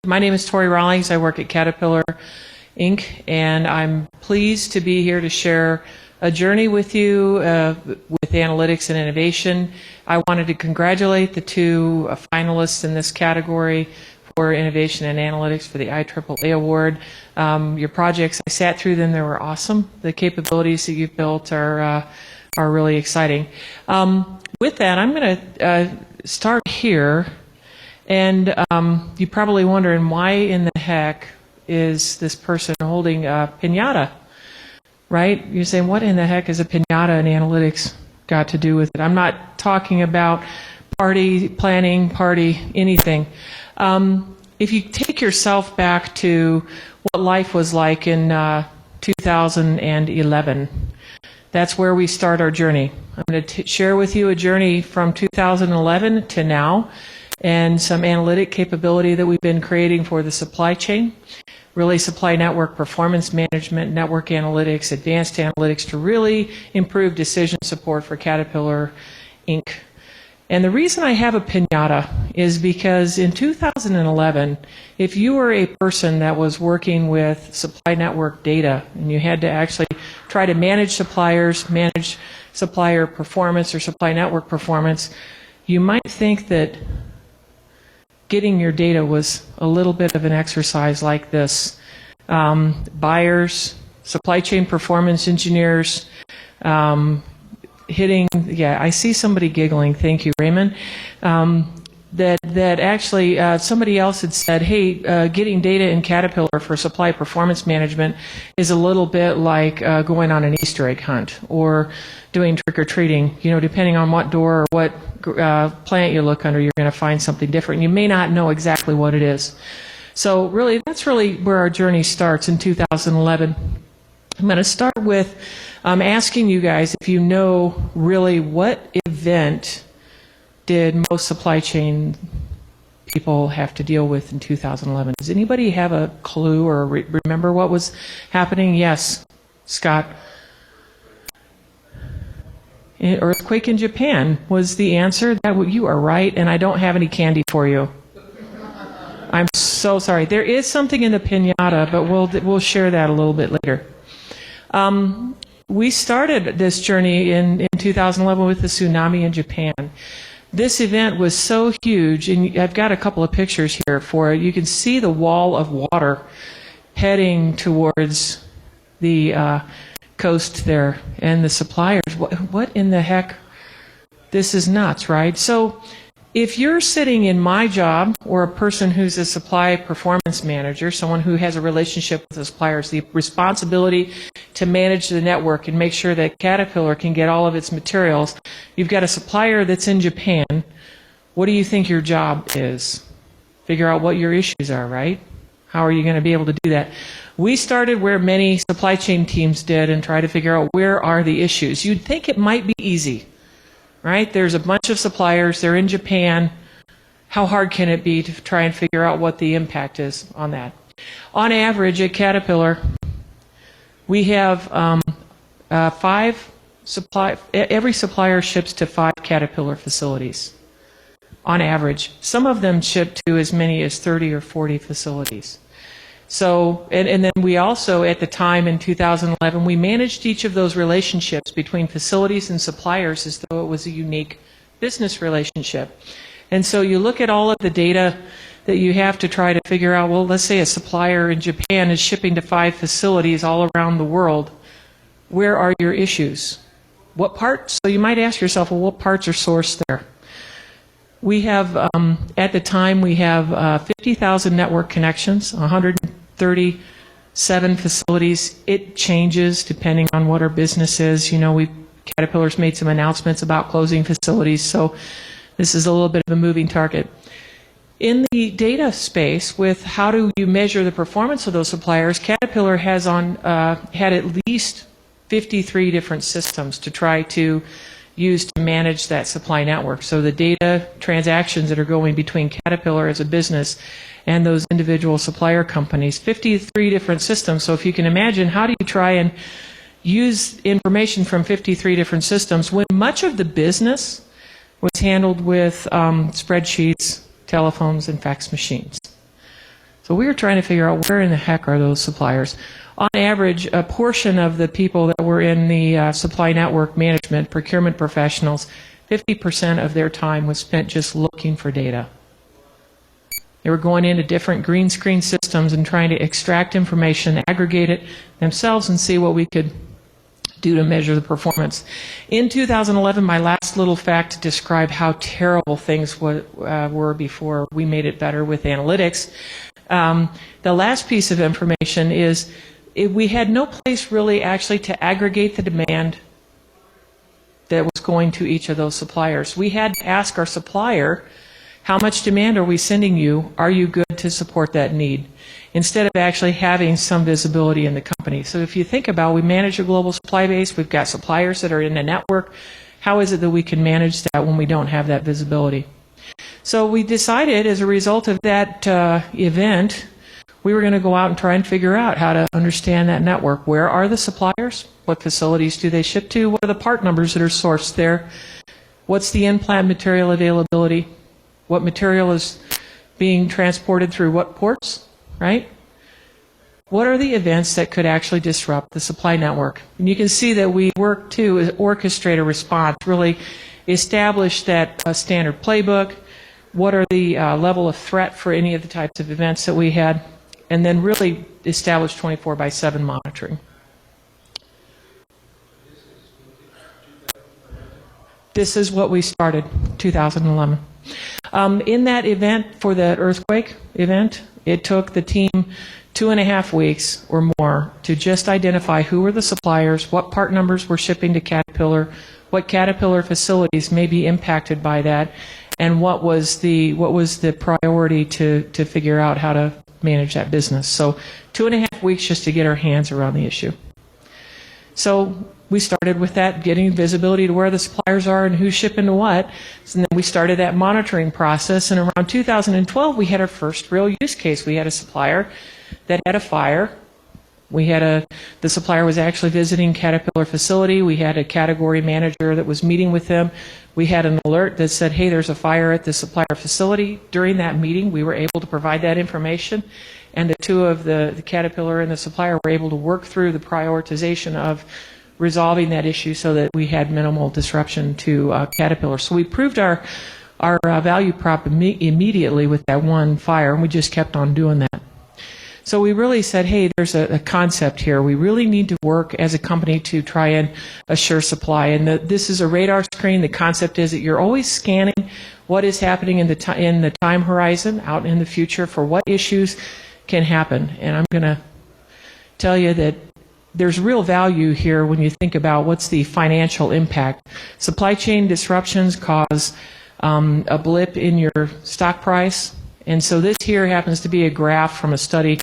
My name is Tori Rawlings. I work at Caterpillar, Inc., and I'm pleased to be here to share a journey with you with analytics and innovation. I wanted to congratulate the two finalists in this category for innovation and analytics for the IAAA award. Your projects, I sat through them, they were awesome. The capabilities that you've built are really exciting. With that, I'm going to start here. And you're probably wondering, why in the heck is this person holding a piñata, right? You're saying, what in the heck is a piñata and analytics got to do with it? I'm not talking about party planning, party anything. If you take yourself back to what life was like in 2011, that's where we start our journey. I'm going to share with you a journey from 2011 to now, and some analytic capability that we've been creating for the supply chain, really supply network performance management, network analytics, advanced analytics to really improve decision support for Caterpillar, Inc. And the reason I have a piñata is because in 2011, if you were a person that was working with supply network data and you had to actually try to manage suppliers, manage supplier performance or supply network performance, you might think that getting your data was a little bit of an exercise like this. Buyers, supply chain performance engineers, I see somebody giggling, thank you, Raymond. That actually somebody else had said, hey, getting data in Caterpillar for supply performance management is a little bit like going on an Easter egg hunt or doing trick-or-treating. You know, depending on what door or what plant you look under, you're going to find something different. You may not know exactly what it is. So really, that's really where our journey starts in 2011. I'm going to start with asking you guys if you know really what event did most supply chain people have to deal with in 2011. Does anybody have a clue or remember what was happening? Yes, Scott. Earthquake in Japan was the answer. You are right, and I don't have any candy for you. I'm so sorry. There is something in the piñata, but we'll share that a little bit later. We started this journey in 2011 with the tsunami in Japan. This event was so huge, and I've got a couple of pictures here for it. You can see the wall of water heading towards the coast there, and the suppliers. What in the heck? This is nuts, right? So if you're sitting in my job, or a person who's a supply performance manager, someone who has a relationship with the suppliers, the responsibility to manage the network and make sure that Caterpillar can get all of its materials, you've got a supplier that's in Japan, what do you think your job is? Figure out what your issues are, right? How are you going to be able to do that? We started where many supply chain teams did and try to figure out where are the issues. You'd think it might be easy, right? There's a bunch of suppliers, they're in Japan. How hard can it be to try and figure out what the impact is on that? On average, at Caterpillar, we have every supplier ships to 5 Caterpillar facilities, on average. Some of them ship to as many as 30 or 40 facilities. So, and then we also, at the time in 2011, we managed each of those relationships between facilities and suppliers as though it was a unique business relationship. And so you look at all of the data that you have to try to figure out, well, let's say a supplier in Japan is shipping to 5 facilities all around the world. Where are your issues? What parts? So you might ask yourself, well, what parts are sourced there? We have, at the time, we have 50,000 network connections, 137 facilities. It changes depending on what our business is. You know, Caterpillar's made some announcements about closing facilities, so this is a little bit of a moving target. In the data space, with how do you measure the performance of those suppliers, Caterpillar has had at least 53 different systems to try to use to manage that supply network. So the data transactions that are going between Caterpillar as a business and those individual supplier companies, 53 different systems. So if you can imagine, how do you try and use information from 53 different systems when much of the business was handled with spreadsheets, telephones, and fax machines? So we were trying to figure out where in the heck are those suppliers. On average, a portion of the people that were in the supply network management, procurement professionals, 50% of their time was spent just looking for data. They were going into different green screen systems and trying to extract information, aggregate it themselves, and see what we could do to measure the performance. In 2011, my last little fact to describe how terrible things were before we made it better with analytics. The last piece of information is we had no place really actually to aggregate the demand that was going to each of those suppliers. We had to ask our supplier, how much demand are we sending you? Are you good to support that need? Instead of actually having some visibility in the company. So if you think about, we manage a global supply base, we've got suppliers that are in a network. How is it that we can manage that when we don't have that visibility? So we decided, as a result of that event, we were going to go out and try and figure out how to understand that network. Where are the suppliers? What facilities do they ship to? What are the part numbers that are sourced there? What's the in-plant material availability? What material is being transported through what ports, right? What are the events that could actually disrupt the supply network? And you can see that we work to orchestrate a response, really establish that standard playbook, what are the level of threat for any of the types of events that we had, and then really establish 24/7 monitoring. This is what we started, 2011. In that event, for the earthquake event, it took the team 2.5 weeks or more to just identify who were the suppliers, what part numbers were shipping to Caterpillar, what Caterpillar facilities may be impacted by that, and what was the priority to figure out how to manage that business. So 2.5 weeks just to get our hands around the issue. So we started with that, getting visibility to where the suppliers are and who's shipping to what. And then we started that monitoring process. And around 2012, we had our first real use case. We had a supplier that had a fire. The supplier was actually visiting Caterpillar facility. We had a category manager that was meeting with them. We had an alert that said, hey, there's a fire at the supplier facility. During that meeting, we were able to provide that information. And the two of the Caterpillar and the supplier were able to work through the prioritization of resolving that issue so that we had minimal disruption to Caterpillar. So we proved our value prop immediately with that one fire, and we just kept on doing that. So we really said, hey, there's a concept here. We really need to work as a company to try and assure supply. And this is a radar screen. The concept is that you're always scanning what is happening in the time horizon out in the future for what issues can happen. And I'm going to tell you that there's real value here when you think about what's the financial impact. Supply chain disruptions cause a blip in your stock price. And so this here happens to be a graph from a study,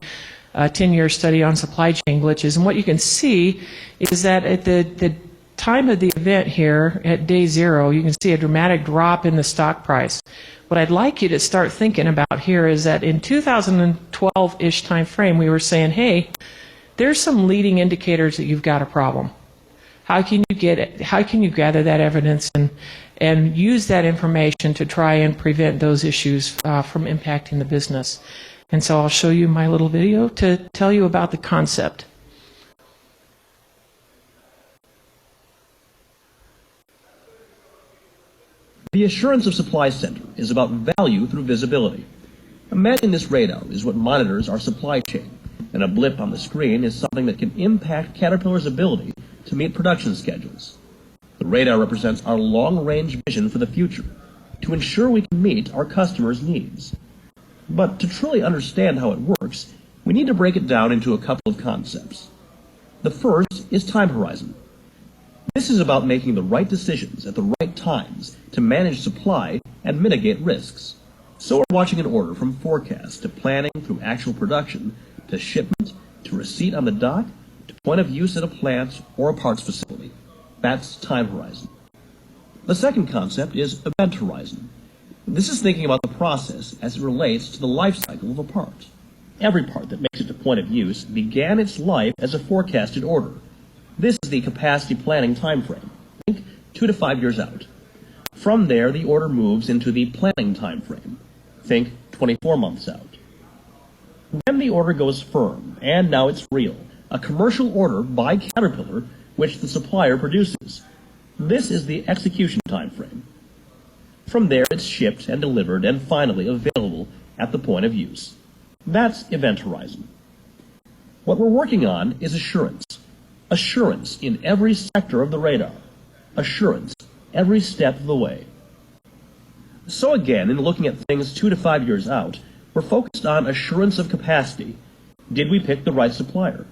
a 10-year study on supply chain glitches. And what you can see is that at the time of the event here, at day 0, you can see a dramatic drop in the stock price. What I'd like you to start thinking about here is that in 2012-ish time frame, we were saying, hey, there's some leading indicators that you've got a problem. How can you gather that evidence and use that information to try and prevent those issues from impacting the business? And so I'll show you my little video to tell you about the concept. The assurance of supply center is about value through visibility. Imagine this radar is what monitors our supply chain, and a blip on the screen is something that can impact Caterpillar's ability to meet production schedules. The radar represents our long-range vision for the future, to ensure we can meet our customers' needs. But to truly understand how it works, we need to break it down into a couple of concepts. The first is time horizon. This is about making the right decisions at the right times to manage supply and mitigate risks. So we're watching an order from forecast to planning through actual production to shipment to receipt on the dock to point of use at a plant or a parts facility. That's time horizon. The second concept is event horizon. This is thinking about the process as it relates to the life cycle of a part. Every part that makes it to point of use began its life as a forecasted order. This is the capacity planning time frame. Think 2 to 5 years out. From there, the order moves into the planning time frame. Think 24 months out. When the order goes firm, and now it's real, a commercial order by Caterpillar which the supplier produces. This is the execution time frame. From there, it's shipped and delivered and finally available at the point of use. That's event horizon. What we're working on is assurance. Assurance in every sector of the radar. Assurance every step of the way. So again, in looking at things 2 to 5 years out, we're focused on assurance of capacity. Did we pick the right supplier?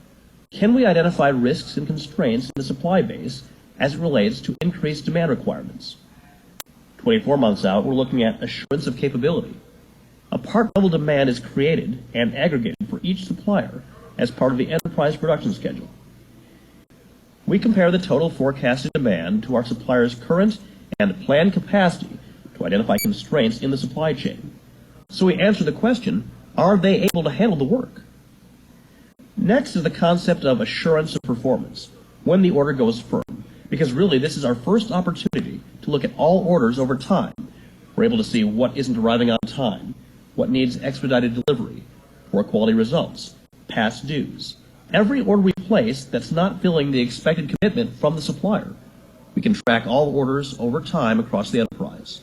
Can we identify risks and constraints in the supply base as it relates to increased demand requirements? 24 months out, we're looking at assurance of capability. A part-level demand is created and aggregated for each supplier as part of the enterprise production schedule. We compare the total forecasted demand to our supplier's current and planned capacity to identify constraints in the supply chain. So we answer the question, are they able to handle the work? Next is the concept of assurance of performance, when the order goes firm, because really this is our first opportunity to look at all orders over time. We're able to see what isn't arriving on time, what needs expedited delivery, poor quality results, past dues. Every order we place that's not filling the expected commitment from the supplier. We can track all orders over time across the enterprise.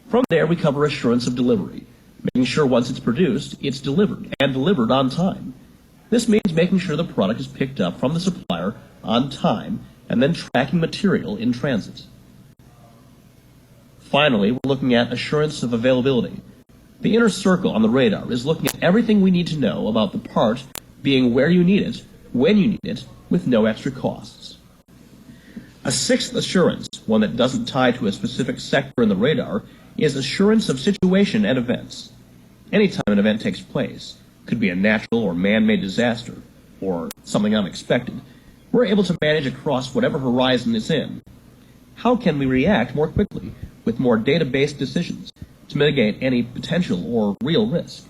From there, we cover assurance of delivery, making sure once it's produced, it's delivered, and delivered on time. This means making sure the product is picked up from the supplier on time, and then tracking material in transit. Finally, we're looking at assurance of availability. The inner circle on the radar is looking at everything we need to know about the part being where you need it, when you need it, with no extra costs. A sixth assurance, one that doesn't tie to a specific sector in the radar, is assurance of situation and events. Anytime an event takes place, could be a natural or man-made disaster, or something unexpected, we're able to manage across whatever horizon it's in. How can we react more quickly, with more data-based decisions, to mitigate any potential or real risk?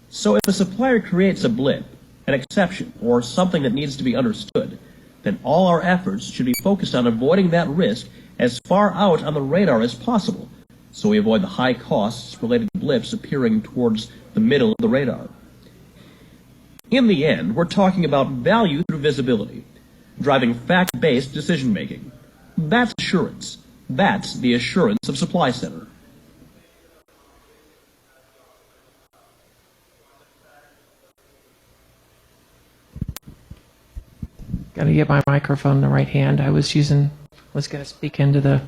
So if a supplier creates a blip, an exception, or something that needs to be understood, then all our efforts should be focused on avoiding that risk as far out on the radar as possible, so we avoid the high costs related to blips appearing towards the middle of the radar. In the end, we're talking about value through visibility, driving fact-based decision-making. That's assurance. That's the assurance of Supply Center. Got to get my microphone in the right hand. I was going to speak into the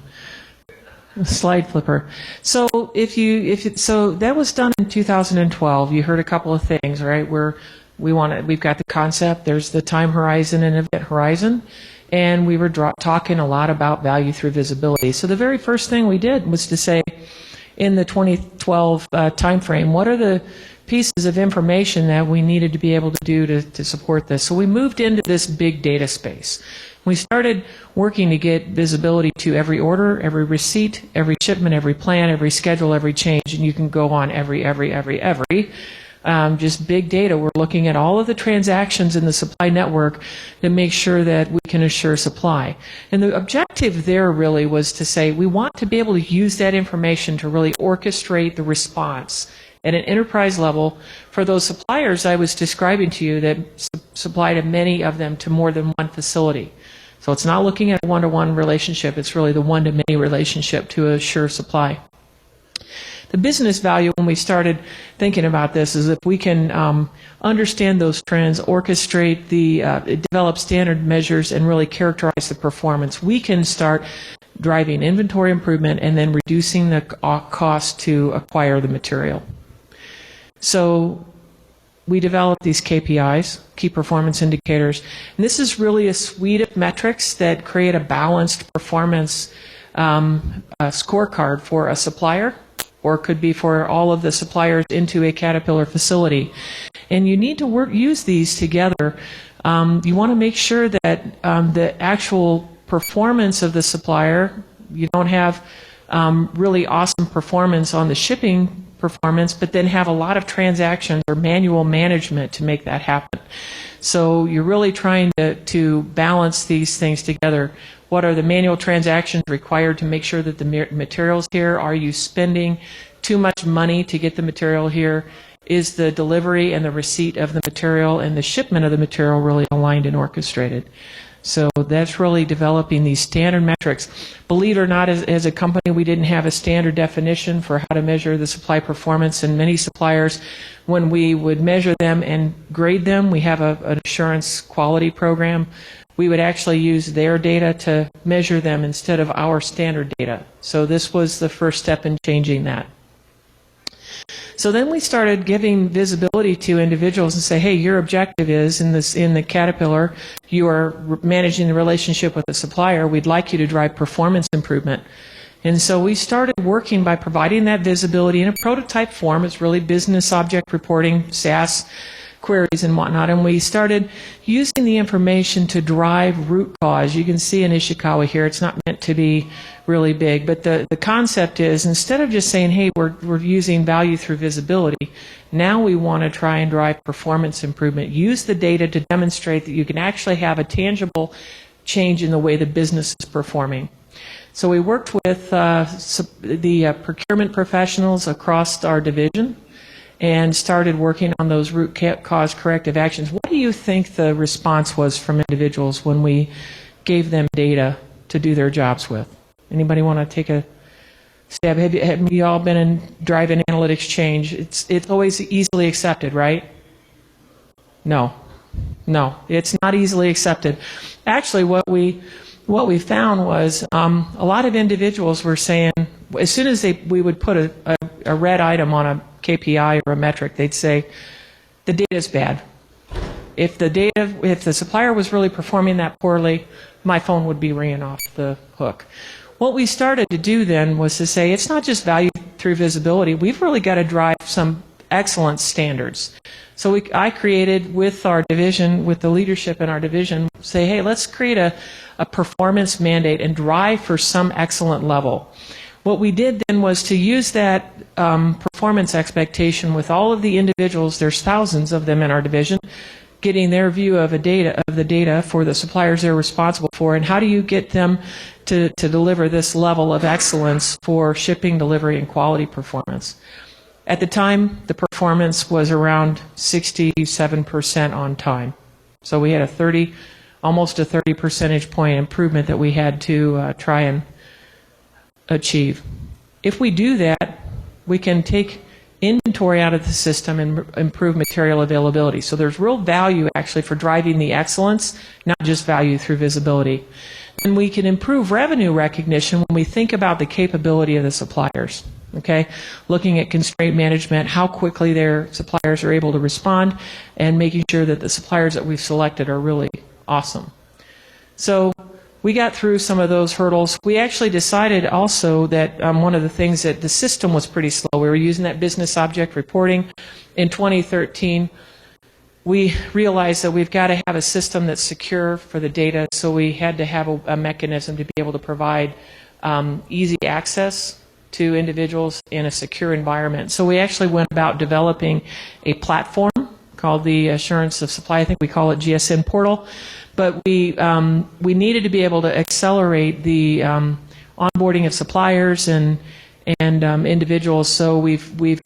slide flipper. So so that was done in 2012. You heard a couple of things, right? We've got the concept. There's the time horizon and event horizon, and we were talking a lot about value through visibility. So the very first thing we did was to say, in the 2012 timeframe, what are the pieces of information that we needed to be able to do to support this? So we moved into this big data space. We started working to get visibility to every order, every receipt, every shipment, every plan, every schedule, every change, and you can go on every. Just big data. We're looking at all of the transactions in the supply network to make sure that we can assure supply. And the objective there really was to say we want to be able to use that information to really orchestrate the response at an enterprise level for those suppliers I was describing to you that supply to many of them to more than one facility. So it's not looking at a one-to-one relationship, it's really the one-to-many relationship to assure supply. The business value when we started thinking about this is if we can understand those trends, orchestrate develop standard measures, and really characterize the performance, we can start driving inventory improvement and then reducing the cost to acquire the material. So we developed these KPIs, key performance indicators, and this is really a suite of metrics that create a balanced performance scorecard for a supplier, or could be for all of the suppliers into a Caterpillar facility. And you need to use these together. You want to make sure that the actual performance of the supplier, you don't have really awesome performance on the shipping performance, but then have a lot of transactions or manual management to make that happen. So you're really trying to balance these things together. What are the manual transactions required to make sure that the material's here? Are you spending too much money to get the material here? is the delivery and the receipt of the material and the shipment of the material really aligned and orchestrated. So that's really developing these standard metrics. Believe it or not, as a company, we didn't have a standard definition for how to measure the supply performance, and many suppliers, when we would measure them and grade them, we have an assurance quality program, we would actually use their data to measure them instead of our standard data. So this was the first step in changing that. So then we started giving visibility to individuals and say, hey, your objective is in the Caterpillar, you are managing the relationship with the supplier. We'd like you to drive performance improvement. And so we started working by providing that visibility in a prototype form. It's really business object reporting, SAS queries and whatnot, and we started using the information to drive root cause. You can see in Ishikawa here, it's not meant to be really big, but the concept is, instead of just saying, hey, we're using value through visibility, now we want to try and drive performance improvement. Use the data to demonstrate that you can actually have a tangible change in the way the business is performing. So we worked with the procurement professionals across our division and started working on those root cause corrective actions. What do you think the response was from individuals when we gave them data to do their jobs with? Anybody want to take a stab? Have you all been in drive-in analytics change? It's always easily accepted, right? No, it's not easily accepted. Actually, what we found was a lot of individuals were saying, as soon as we would put a red item on a KPI or a metric, they'd say, the data is bad. If the supplier was really performing that poorly, my phone would be ringing off the hook. What we started to do then was to say, it's not just value through visibility, we've really got to drive some excellence standards. So I created with our division, with the leadership in our division, say, hey, let's create a performance mandate and drive for some excellent level. What we did then was to use that performance expectation with all of the individuals, there's thousands of them in our division, getting their view of the data for the suppliers they're responsible for, and how do you get them to deliver this level of excellence for shipping, delivery, and quality performance. At the time, the performance was around 67% on time. So we had almost a 30 percentage point improvement that we had to try and achieve. If we do that, we can take inventory out of the system and improve material availability. So there's real value actually for driving the excellence, not just value through visibility. And we can improve revenue recognition when we think about the capability of the suppliers. Okay, looking at constraint management, how quickly their suppliers are able to respond, and making sure that the suppliers that we've selected are really awesome. So we got through some of those hurdles. We actually decided also that one of the things that the system was pretty slow. We were using that business object reporting. In 2013, we realized that we've got to have a system that's secure for the data, so we had to have a mechanism to be able to provide easy access to individuals in a secure environment. So we actually went about developing a platform called the Assurance of Supply. I think we call it GSN Portal. But we needed to be able to accelerate the onboarding of suppliers and individuals. So we've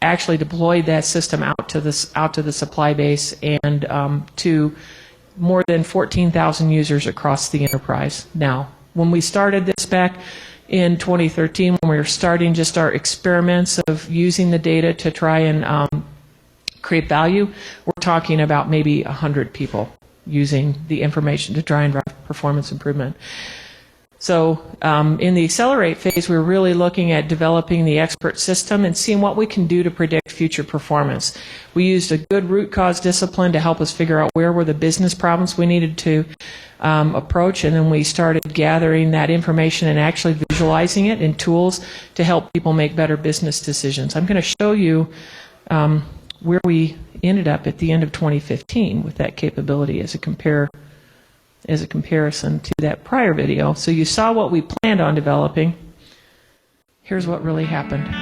actually deployed that system out to the supply base and to more than 14,000 users across the enterprise now. When we started this back in 2013, when we were starting just our experiments of using the data to try and create value, we're talking about maybe 100 people using the information to try and drive performance improvement. So in the accelerate phase, we're really looking at developing the expert system and seeing what we can do to predict future performance. We used a good root cause discipline to help us figure out where were the business problems we needed to approach, and then we started gathering that information and actually visualizing it in tools to help people make better business decisions. I'm going to show you where we ended up at the end of 2015 with that capability as a comparison to that prior video. So you saw what we planned on developing. Here's what really happened.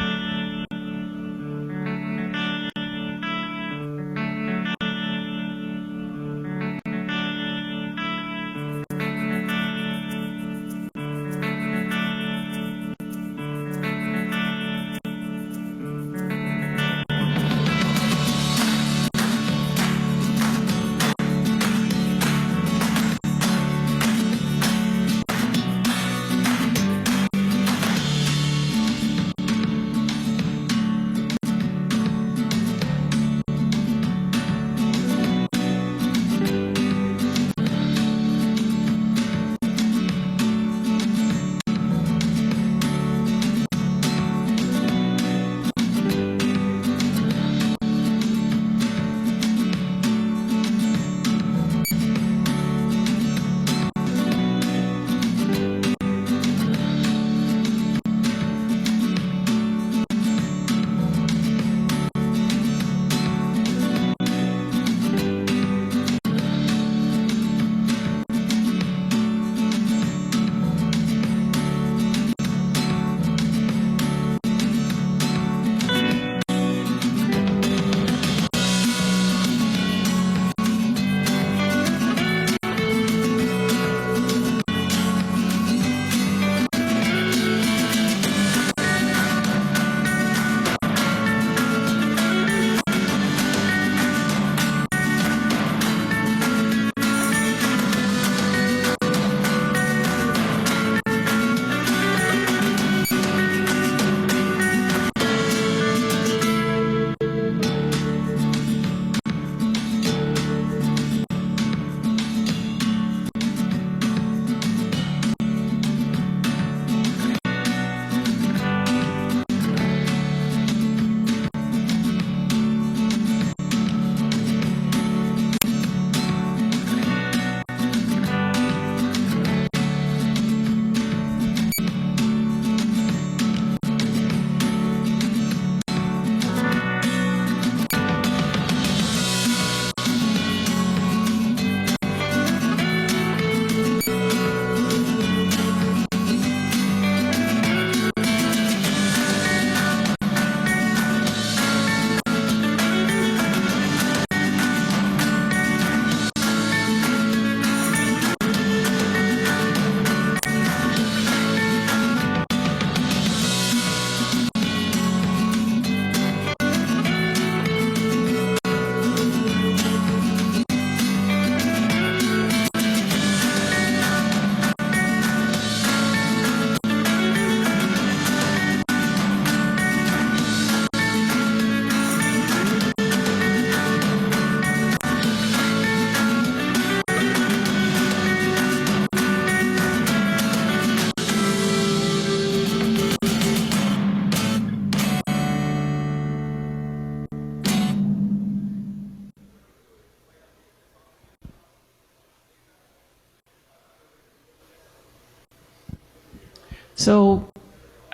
So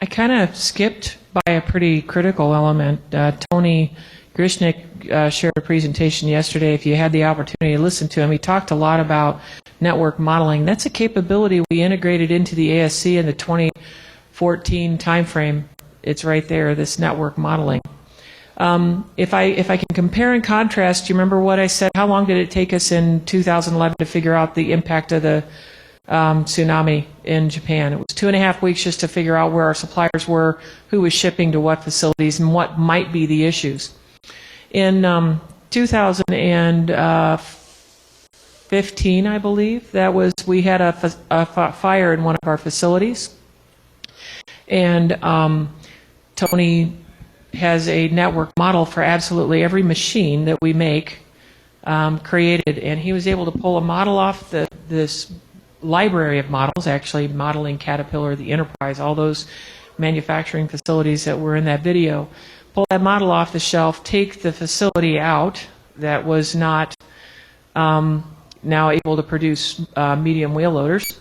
I kind of skipped by a pretty critical element. Tony Grishnik shared a presentation yesterday. If you had the opportunity to listen to him, he talked a lot about network modeling. That's a capability we integrated into the ASC in the 2014 timeframe. It's right there, this network modeling. If I can compare and contrast, do you remember what I said? How long did it take us in 2011 to figure out the impact of the tsunami in Japan? It was 2.5 weeks just to figure out where our suppliers were, who was shipping to what facilities, and what might be the issues. In 2015, I believe, we had a fire in one of our facilities, and Tony has a network model for absolutely every machine that we make created, and he was able to pull a model off this library of models, actually modeling Caterpillar, the Enterprise, all those manufacturing facilities that were in that video, pull that model off the shelf, take the facility out that was not now able to produce medium wheel loaders,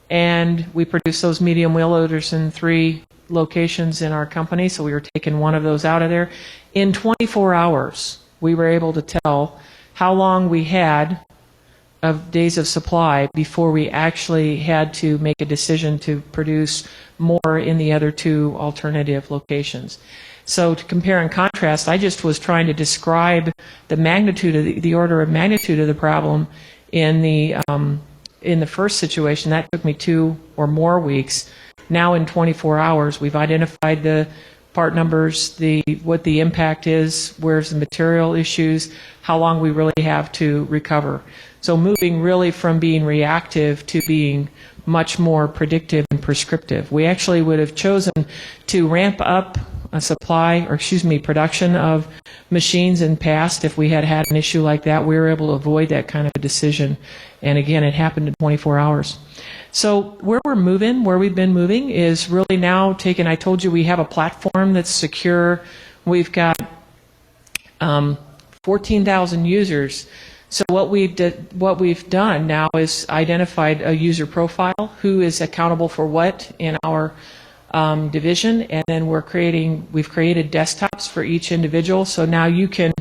and we produce those medium wheel loaders in 3 locations in our company, so we were taking one of those out of there. In 24 hours, we were able to tell how long we had of days of supply before we actually had to make a decision to produce more in the other 2 alternative locations. So to compare and contrast, I just was trying to describe the magnitude of the order of magnitude of the problem in the first situation. That took me 2 or more weeks. Now in 24 hours, we've identified the part numbers, what the impact is, where's the material issues, how long we really have to recover. So moving really from being reactive to being much more predictive and prescriptive. We actually would have chosen to ramp up a production of machines in past if we had had an issue like that. We were able to avoid that kind of a decision. And again, it happened in 24 hours. So where we've been moving is really now taken. I told you we have a platform that's secure. We've got 14,000 users. So what we've done now is identified a user profile, who is accountable for what in our division, and then we've created desktops for each individual. So now you can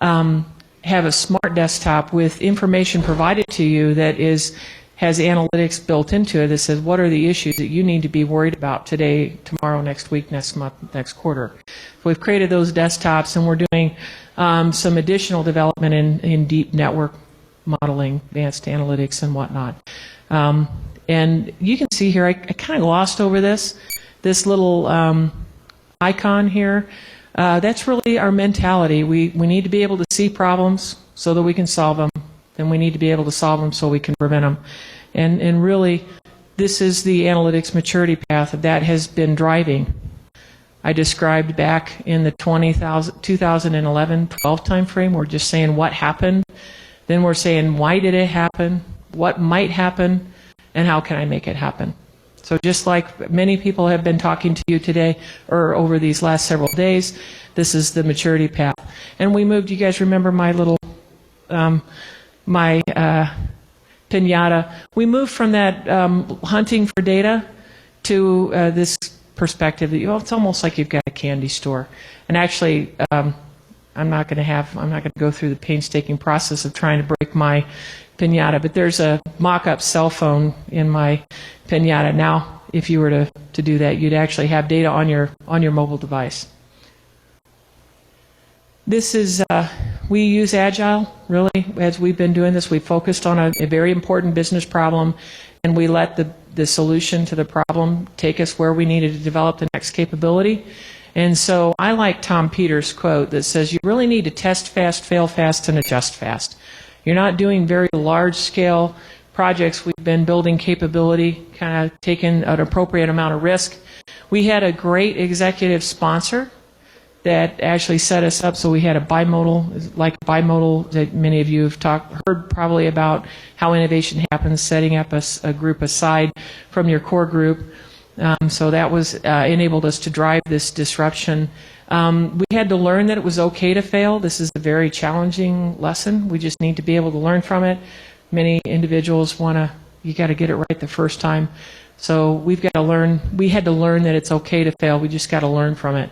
have a smart desktop with information provided to you that has analytics built into it that says what are the issues that you need to be worried about today, tomorrow, next week, next month, next quarter. So we've created those desktops, and we're doing some additional development in deep network modeling, advanced analytics, and whatnot. And you can see here, I kind of glossed over this little icon here. That's really our mentality. We need to be able to see problems so that we can solve them. Then we need to be able to solve them so we can prevent them. And really, this is the analytics maturity path that has been driving. I described back in the 2011-12 timeframe, we're just saying what happened. Then we're saying why did it happen, what might happen, and how can I make it happen. So just like many people have been talking to you today or over these last several days, this is the maturity path. And we moved, you guys remember my little pinata. We moved from that hunting for data to this perspective that it's almost like you've got a candy store. And actually, I'm not going to go through the painstaking process of trying to break my pinata, but there's a mock-up cell phone in my pinata. Now, if you were to do that, you'd actually have data on your mobile device. This is, we use Agile, really, as we've been doing this. We focused on a very important business problem, and we let the solution to the problem take us where we needed to develop the next capability. And so I like Tom Peters' quote that says, you really need to test fast, fail fast, and adjust fast. You're not doing very large-scale projects. We've been building capability, kind of taking an appropriate amount of risk. We had a great executive sponsor that actually set us up so we had a bimodal that many of you have heard probably about how innovation happens, setting up a group aside from your core group. So that was enabled us to drive this disruption. We had to learn that it was okay to fail. This is a very challenging lesson. We just need to be able to learn from it. Many individuals want to, You got to get it right the first time. So we've got to learn. We had to learn that it's okay to fail. We just got to learn from it.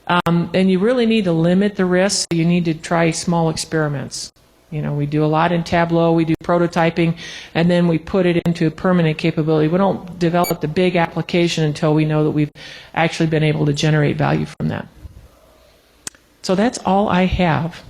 And you really need to limit the risk. You need to try small experiments. You know, we do a lot in Tableau, we do prototyping, and then we put it into permanent capability. We don't develop the big application until we know that we've actually been able to generate value from that. So that's all I have.